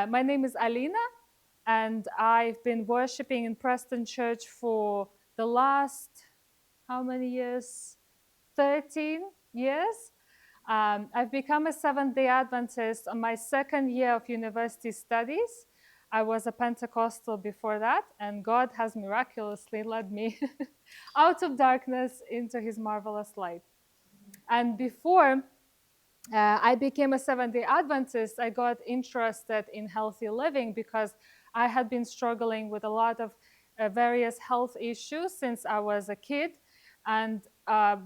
My name is Alina, and I've been worshiping in Preston Church for the last, how many years? 13 years. I've become a Seventh-day Adventist on my second year of university studies. I was a Pentecostal before that, and God has miraculously led me out of darkness into his marvelous light. And before I became a Seventh-day Adventist, I got interested in healthy living because I had been struggling with a lot of various health issues since I was a kid. And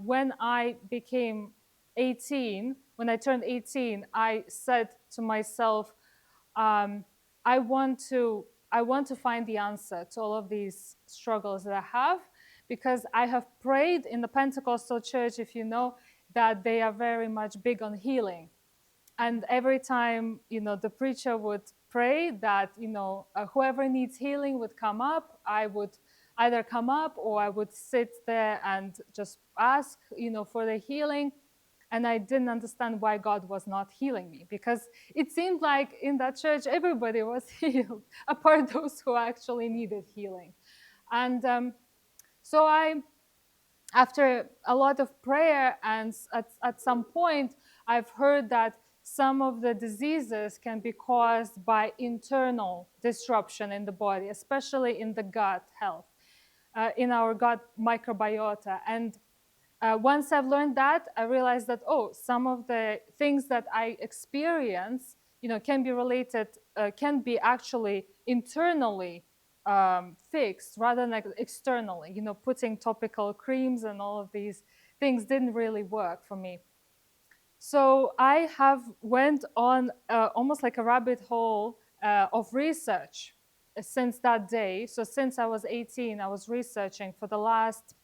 when I became 18, when I turned 18, I said to myself, I want to find the answer to all of these struggles that I have, because I have prayed in the Pentecostal church, if you know, that they are very much big on healing. And every time, the preacher would pray that, whoever needs healing would come up, I would either come up or I would sit there and just ask, for the healing. And I didn't understand why God was not healing me, because it seemed like in that church, everybody was healed, apart those who actually needed healing. And so after a lot of prayer, and at some point, I've heard that some of the diseases can be caused by internal disruption in the body, especially in the gut health, in our gut microbiota. And once I've learned that, I realized that, some of the things that I experience, can be related, can be actually internally fixed rather than externally. Putting topical creams and all of these things didn't really work for me. So I have went on almost like a rabbit hole of research since that day. So since I was 18, I was researching for the last,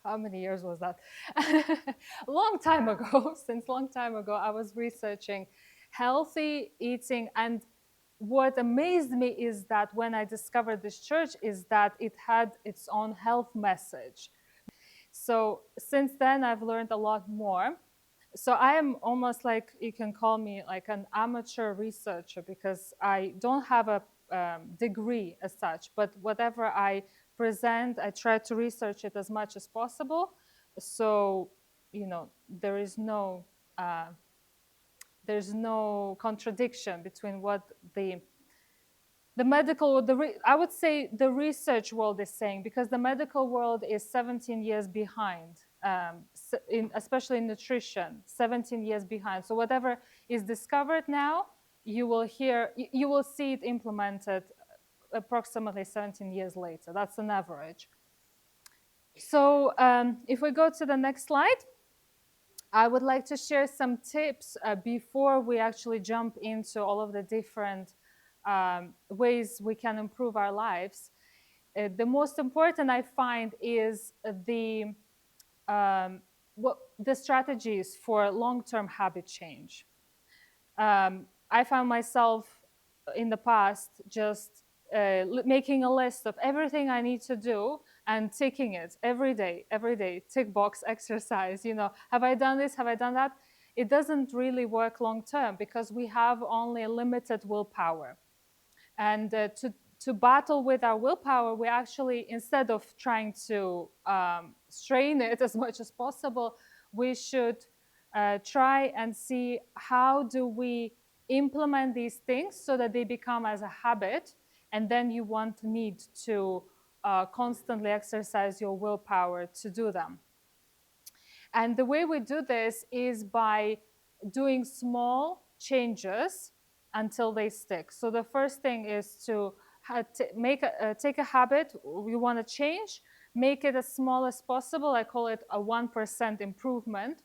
how many years was that? A long time ago. Since long time ago, I was researching healthy eating. And what amazed me is that when I discovered this church is that it had its own health message. So since then, I've learned a lot more. So I am almost like, you can call me like an amateur researcher, because I don't have a degree as such, but whatever I present, I try to research it as much as possible. So, there's no contradiction between what the medical, I would say the research world is saying, because the medical world is 17 years behind, especially in nutrition, 17 years behind. So whatever is discovered now, you will see it implemented approximately 17 years later. That's an average. So if we go to the next slide, I would like to share some tips before we actually jump into all of the different ways we can improve our lives. The most important, I find, is the strategies for long-term habit change. I found myself in the past just making a list of everything I need to do and ticking it every day, tick box exercise. Have I done this? Have I done that? It doesn't really work long term, because we have only a limited willpower. And to battle with our willpower, we actually, instead of trying to strain it as much as possible, we should try and see how do we implement these things so that they become as a habit, and then you won't need to constantly exercise your willpower to do them. And the way we do this is by doing small changes until they stick. So the first thing is to take a habit you want to change, make it as small as possible. I call it a 1% improvement.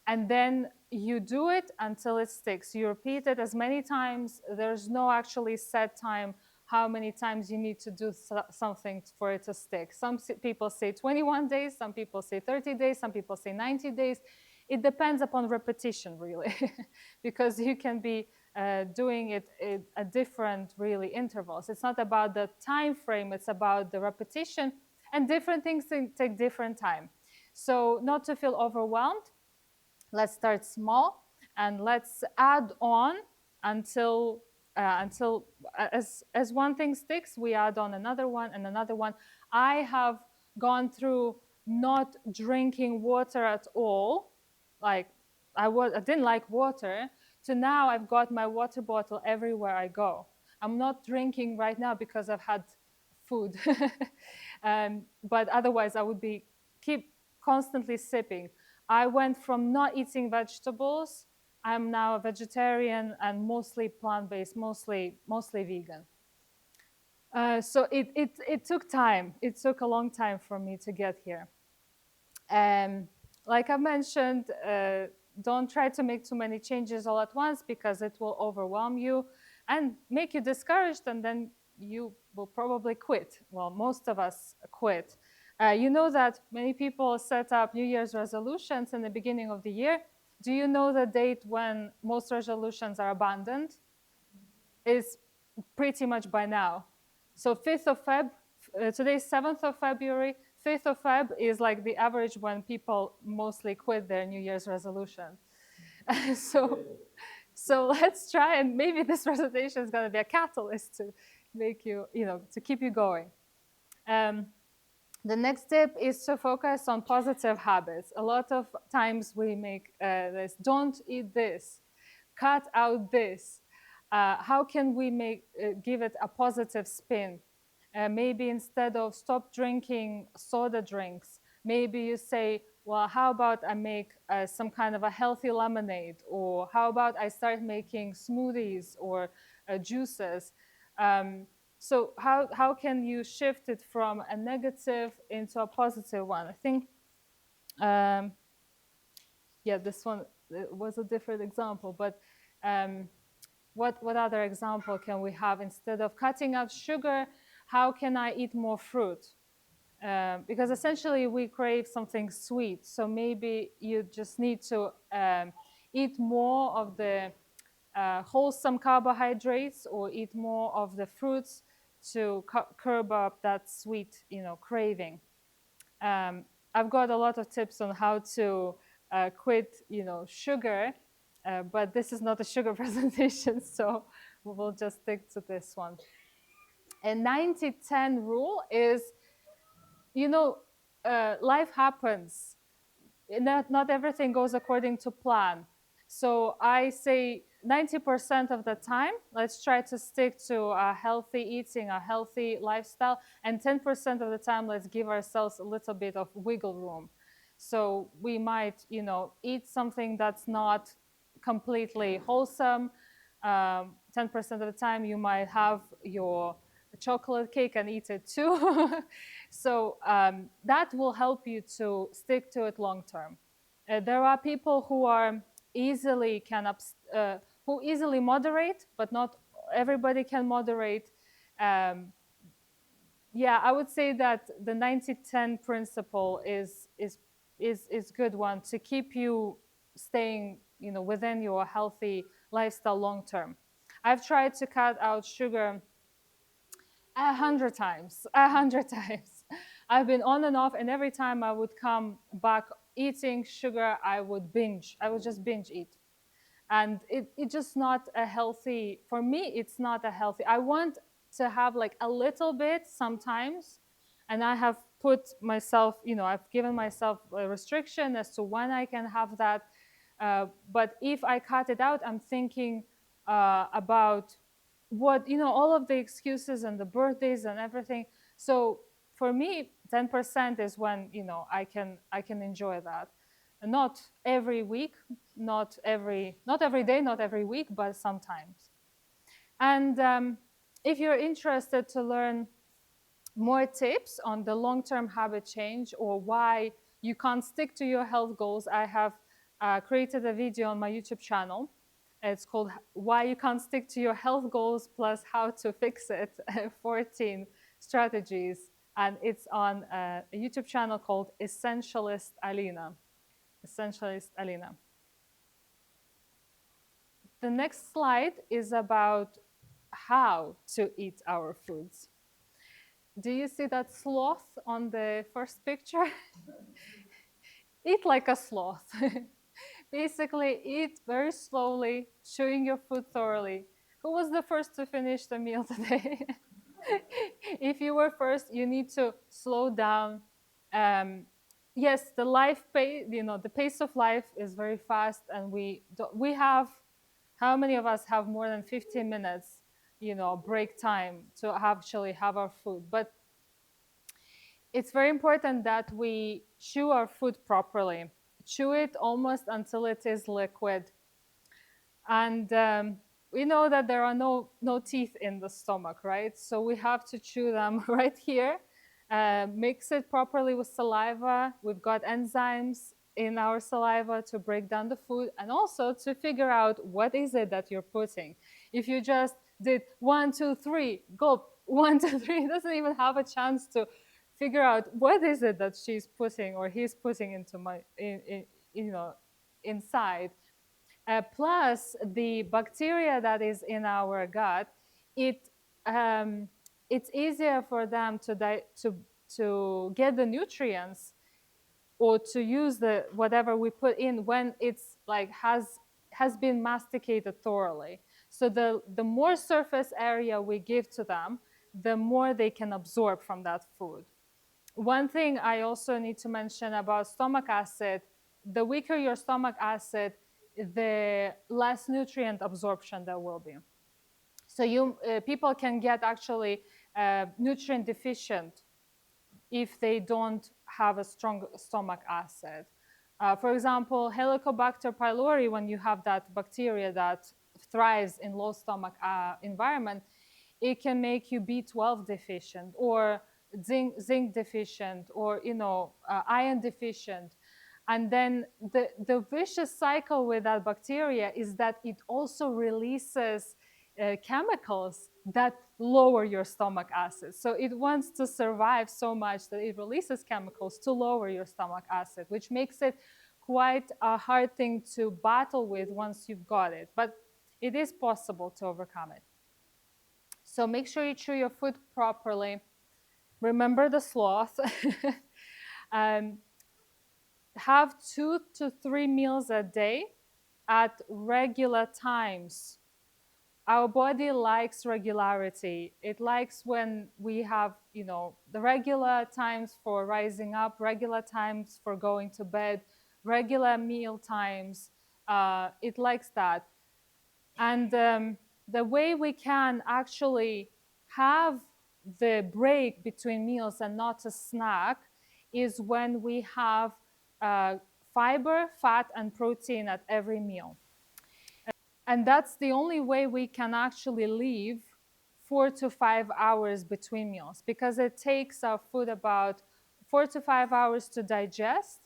And then you do it until it sticks. You repeat it as many times. There's no actually set time how many times you need to do something for it to stick. Some people say 21 days, some people say 30 days, some people say 90 days. It depends upon repetition, really, because you can be doing it at different, really, intervals. It's not about the time frame, it's about the repetition, and different things take different time. So not to feel overwhelmed, let's start small and let's add on until until as one thing sticks, we add on another one and another one. I have gone through not drinking water at all, like I didn't like water, to now I've got my water bottle everywhere I go. I'm not drinking right now because I've had food, but otherwise I would be keep constantly sipping. I went from not eating vegetables. I'm now a vegetarian and mostly plant-based, mostly vegan. So it took time. It took a long time for me to get here. Like I mentioned, don't try to make too many changes all at once because it will overwhelm you and make you discouraged, and then you will probably quit. Well, most of us quit. You know that many people set up New Year's resolutions in the beginning of the year. Do you know the date when most resolutions are abandoned? Is pretty much by now. So 5th of Feb, today's 7th of February, 5th of Feb is like the average when people mostly quit their New Year's resolution. So let's try, and maybe this presentation is going to be a catalyst to make you, to keep you going. The next tip is to focus on positive habits. A lot of times we make this, don't eat this, cut out this. How can we give it a positive spin? Maybe instead of stop drinking soda drinks, maybe you say, well, how about I make some kind of a healthy lemonade? Or how about I start making smoothies or juices? So how can you shift it from a negative into a positive one? I think, yeah, this one was a different example, but what other example can we have? Instead of cutting out sugar, how can I eat more fruit? Because essentially we crave something sweet. So maybe you just need to eat more of the wholesome carbohydrates or eat more of the fruits to curb up that sweet, craving. I've got a lot of tips on how to quit, sugar, but this is not a sugar presentation, so we'll just stick to this one. A 90-10 rule is, life happens. Not everything goes according to plan. So I say 90% of the time, let's try to stick to a healthy eating, a healthy lifestyle, and 10% of the time, let's give ourselves a little bit of wiggle room. So we might, eat something that's not completely wholesome. 10% of the time, you might have your chocolate cake and eat it too. So that will help you to stick to it long term. There are people who are who easily moderate, but not everybody can moderate. Yeah, I would say that the 90-10 principle is good one to keep you staying, within your healthy lifestyle long term. I've tried to cut out sugar 100 times. I've been on and off, and every time I would come back eating sugar, I would just binge eat. And it's just not a healthy, for me, it's not a healthy. I want to have like a little bit sometimes, and I have put myself, I've given myself a restriction as to when I can have that. But if I cut it out, I'm thinking about what, all of the excuses and the birthdays and everything. So for me, 10% is when, I can enjoy that. Not every week, not every day, not every week, but sometimes. And if you're interested to learn more tips on the long-term habit change or why you can't stick to your health goals, I have created a video on my YouTube channel. It's called Why You Can't Stick to Your Health Goals plus How to Fix It, 14 strategies. And it's on a YouTube channel called Essentialist Alina. Essentialist Alina. The next slide is about how to eat our foods. Do you see that sloth on the first picture? Eat like a sloth. Basically, eat very slowly, chewing your food thoroughly. Who was the first to finish the meal today? If you were first, you need to slow down. Yes, the life pace, the pace of life is very fast, and we have, how many of us have more than 15 minutes, break time to actually have our food? But it's very important that we chew our food properly. Chew it almost until it is liquid. And we know that there are no teeth in the stomach, right? So we have to chew them right here. Mix it properly with saliva. We've got enzymes in our saliva to break down the food, and also to figure out what is it that you're putting. If you just did 1, 2, 3, gulp, 1, 2, 3, it doesn't even have a chance to figure out what is it that she's putting or he's putting into inside. Plus, the bacteria that is in our gut, it it's easier for them to get the nutrients or to use the whatever we put in when it's like has been masticated thoroughly. So the more surface area we give to them, the more they can absorb from that food. One thing I also need to mention about stomach acid: the weaker your stomach acid, the less nutrient absorption there will be. So people can get actually nutrient deficient if they don't have a strong stomach acid. For example, Helicobacter pylori, when you have that bacteria that thrives in low stomach environment, it can make you B12 deficient or zinc deficient, or iron deficient. And then the vicious cycle with that bacteria is that it also releases chemicals that lower your stomach acid. So it wants to survive so much that it releases chemicals to lower your stomach acid, which makes it quite a hard thing to battle with once you've got it. But it is possible to overcome it. So make sure you chew your food properly. Remember the sloth. Have 2 to 3 meals a day at regular times. Our body likes regularity. It likes when we have, the regular times for rising up, regular times for going to bed, regular meal times. It likes that. And the way we can actually have the break between meals and not a snack is when we have fiber, fat, and protein at every meal. And that's the only way we can actually leave 4 to 5 hours between meals, because it takes our food about 4 to 5 hours to digest.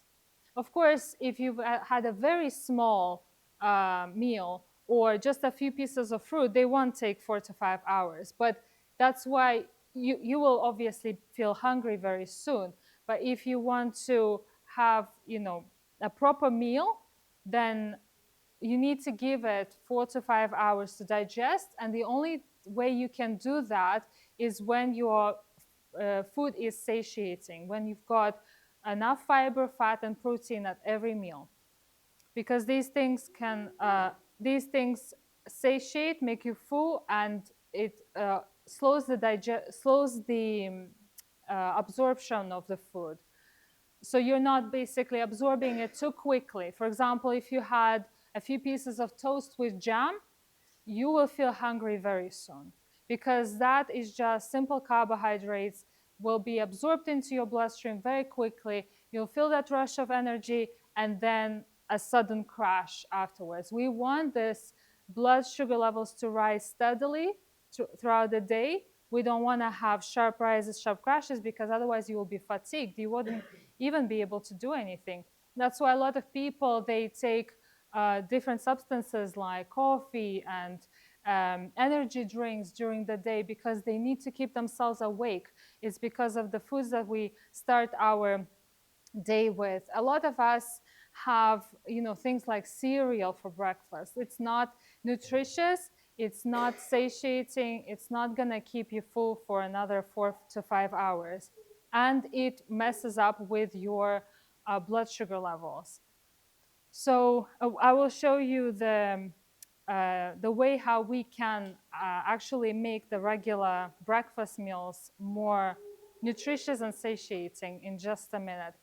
Of course, if you've had a very small meal or just a few pieces of fruit, they won't take 4 to 5 hours. But that's why you will obviously feel hungry very soon. But if you want to have, a proper meal, then you need to give it 4 to 5 hours to digest. And the only way you can do that is when your food is satiating, when you've got enough fiber, fat, and protein at every meal. Because these things satiate, make you full, and it slows the absorption of the food. So you're not basically absorbing it too quickly. For example, if you had a few pieces of toast with jam, you will feel hungry very soon, because that is just simple carbohydrates, will be absorbed into your bloodstream very quickly. You'll feel that rush of energy and then a sudden crash afterwards. We want this blood sugar levels to rise steadily throughout the day. We don't want to have sharp rises, sharp crashes, because otherwise you will be fatigued. You wouldn't even be able to do anything. That's why a lot of people, they take different substances like coffee and energy drinks during the day, because they need to keep themselves awake. It's because of the foods that we start our day with. A lot of us have, things like cereal for breakfast. It's not nutritious, it's not satiating, it's not gonna keep you full for another 4 to 5 hours, and it messes up with your blood sugar levels. So I will show you the the way how we can actually make the regular breakfast meals more nutritious and satiating in just a minute.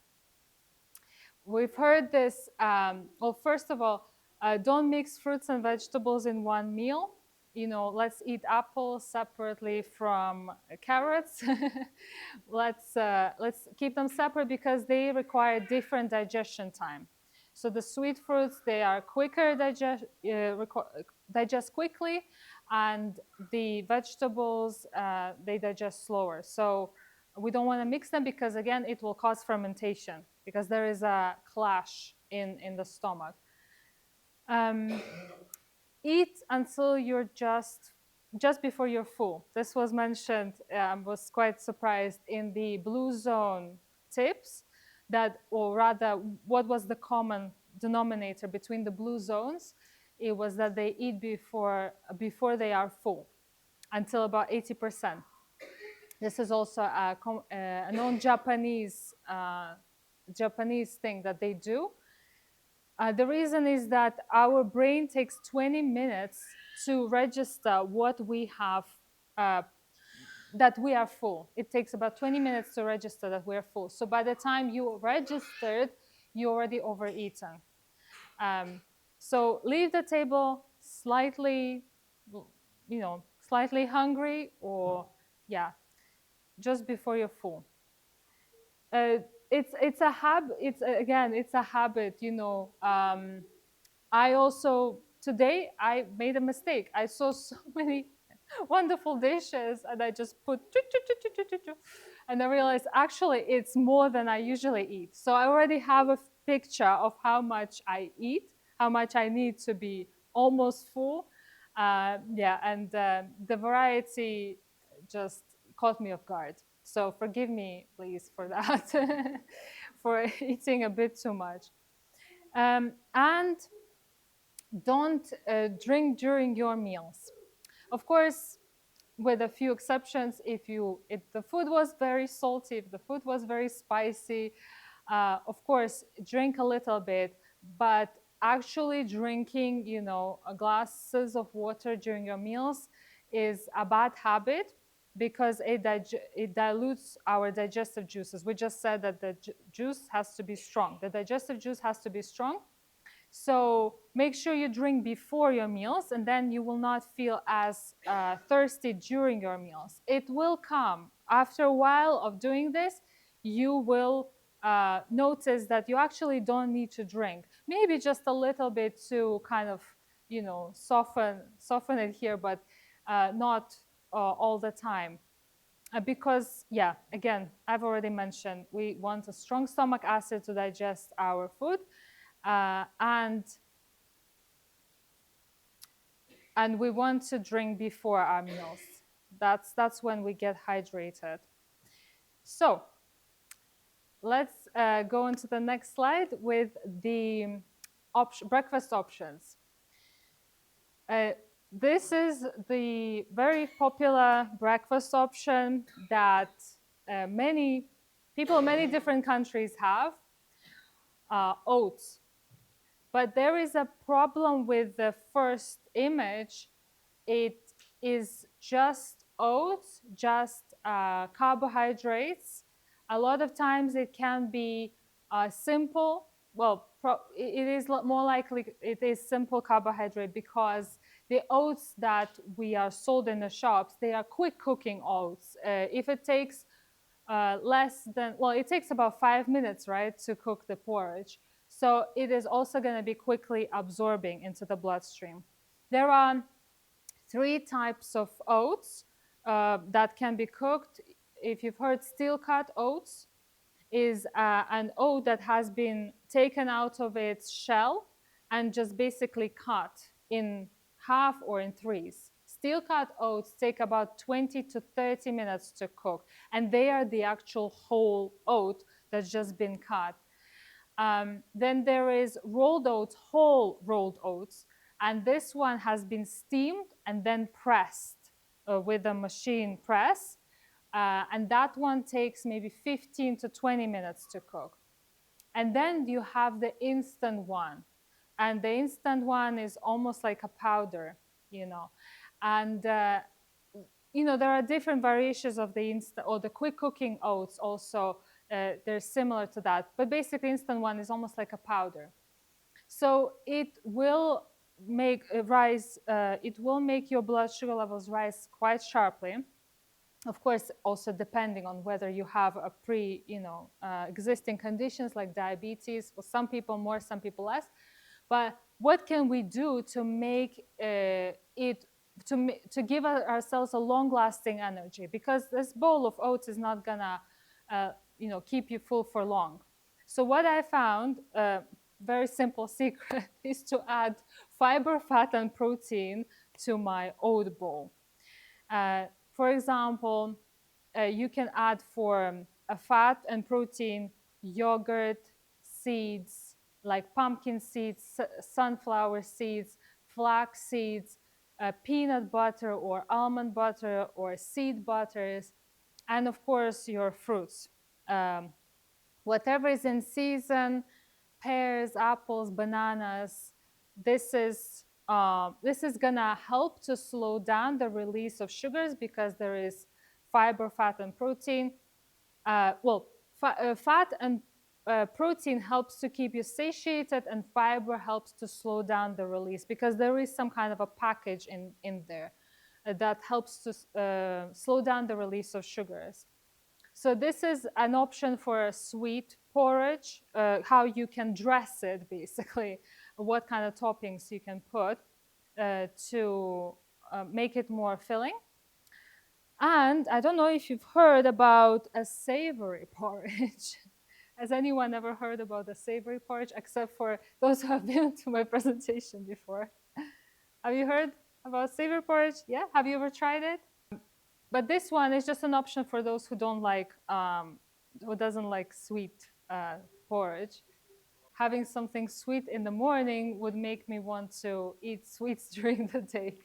We've heard this, well, first of all, don't mix fruits and vegetables in one meal. You know, let's eat apples separately from carrots. Let's keep them separate because they require different digestion time. So the sweet fruits, they are quicker digest quickly, and the vegetables, they digest slower. So we don't want to mix them because, again, it will cause fermentation because there is a clash in the stomach. Eat until you're just before you're full. This was mentioned, I was quite surprised in the blue zone tips, that, or rather, what was the common denominator between the blue zones? It was that they eat before they are full, until about 80%. This is also a known Japanese thing that they do. The reason is that our brain takes 20 minutes to register what we have, that we are full. It takes about 20 minutes to register that we are full. So by the time you registered, you already overeaten. So leave the table slightly, slightly hungry, or just before you're full. It's a habit. It's a habit. I also, today I made a mistake. I saw so many wonderful dishes, and I just put, and I realized actually it's more than I usually eat. So I already have a picture of how much I eat, how much I need to be almost full. And the variety just caught me off guard. So forgive me, please, for that, for eating a bit too much. And don't drink during your meals. Of course, with a few exceptions, if the food was very salty, if the food was very spicy, of course, drink a little bit. But actually drinking, glasses of water during your meals is a bad habit because it dilutes our digestive juices. We just said that the juice has to be strong. The digestive juice has to be strong. So make sure you drink before your meals, and then you will not feel as thirsty during your meals. It will come. After a while of doing this, you will notice that you actually don't need to drink. Maybe just a little bit to kind of, soften it here, but not all the time. Because, again, I've already mentioned, we want a strong stomach acid to digest our food. And we want to drink before our meals. That's when we get hydrated. So let's go on to the next slide with the breakfast options. This is the very popular breakfast option that many people in many different countries have, oats. But there is a problem with the first image. It is just oats, just carbohydrates. A lot of times it can be simple. Well, it is more likely it is simple carbohydrate because the oats that we are sold in the shops, they are quick cooking oats. If it takes it takes about 5 minutes, right, to cook the porridge. So it is also going to be quickly absorbing into the bloodstream. There are 3 types of oats that can be cooked. If you've heard steel cut oats, is an oat that has been taken out of its shell and just basically cut in half or in threes. Steel cut oats take about 20 to 30 minutes to cook, and they are the actual whole oat that's just been cut. Then there is rolled oats, whole rolled oats, and this one has been steamed and then pressed with a machine press. And that one takes maybe 15 to 20 minutes to cook. And then you have the instant one. and the instant one is almost like a powder, you know. And you know, there are different variations of the instant or the quick cooking oats also. They're similar to that, but basically instant one is almost like a powder. So it will make it will make your blood sugar levels rise quite sharply. Of course, also depending on whether you have a existing conditions like diabetes. For some people more, some people less. But what can we do to make it to give ourselves a long-lasting energy? Because this bowl of oats is not gonna keep you full for long. So what I found, very simple secret, is to add fiber, fat, and protein to my oat bowl. For example, you can add for a fat and protein yogurt, seeds like pumpkin seeds, sunflower seeds, flax seeds, peanut butter or almond butter or seed butters, and of course your fruits. Whatever is in season, pears, apples, bananas. This is gonna help to slow down the release of sugars because there is fiber, fat, and protein. Fat and protein helps to keep you satiated, and fiber helps to slow down the release because there is some kind of a package in there that helps to slow down the release of sugars. So this is an option for a sweet porridge, how you can dress it basically, what kind of toppings you can put to make it more filling. And I don't know if you've heard about a savory porridge. Has anyone ever heard about a savory porridge, except for those who have been to my presentation before? Have you heard about savory porridge? Yeah, have you ever tried it? But this one is just an option for those who don't like, who doesn't like sweet porridge. Having something sweet in the morning would make me want to eat sweets during the day.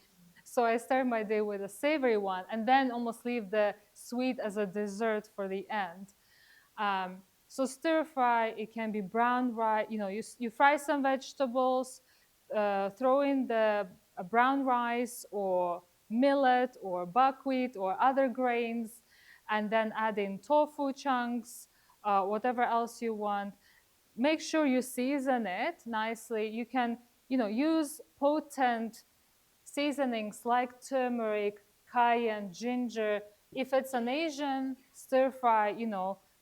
So I start my day with a savory one and then almost leave the sweet as a dessert for the end. So stir fry, it can be brown rice. You fry some vegetables, throw in the brown rice or millet or buckwheat or other grains, and then add in tofu chunks, whatever else you want. Make sure you season it nicely. You can, use potent seasonings like turmeric, cayenne, ginger. If it's an Asian stir fry,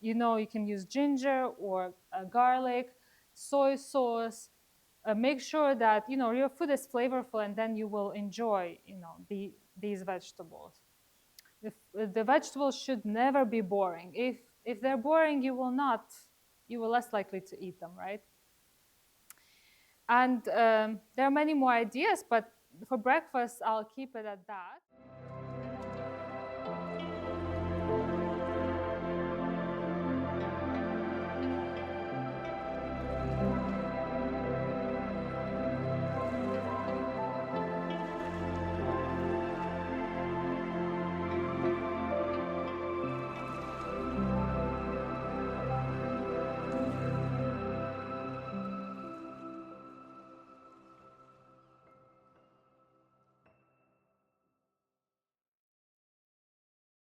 you can use ginger or garlic, soy sauce. Make sure that your food is flavorful, and then you will enjoy these vegetables. The vegetables should never be boring. If they're boring, you will less likely to eat them, right? And there are many more ideas, but for breakfast, I'll keep it at that.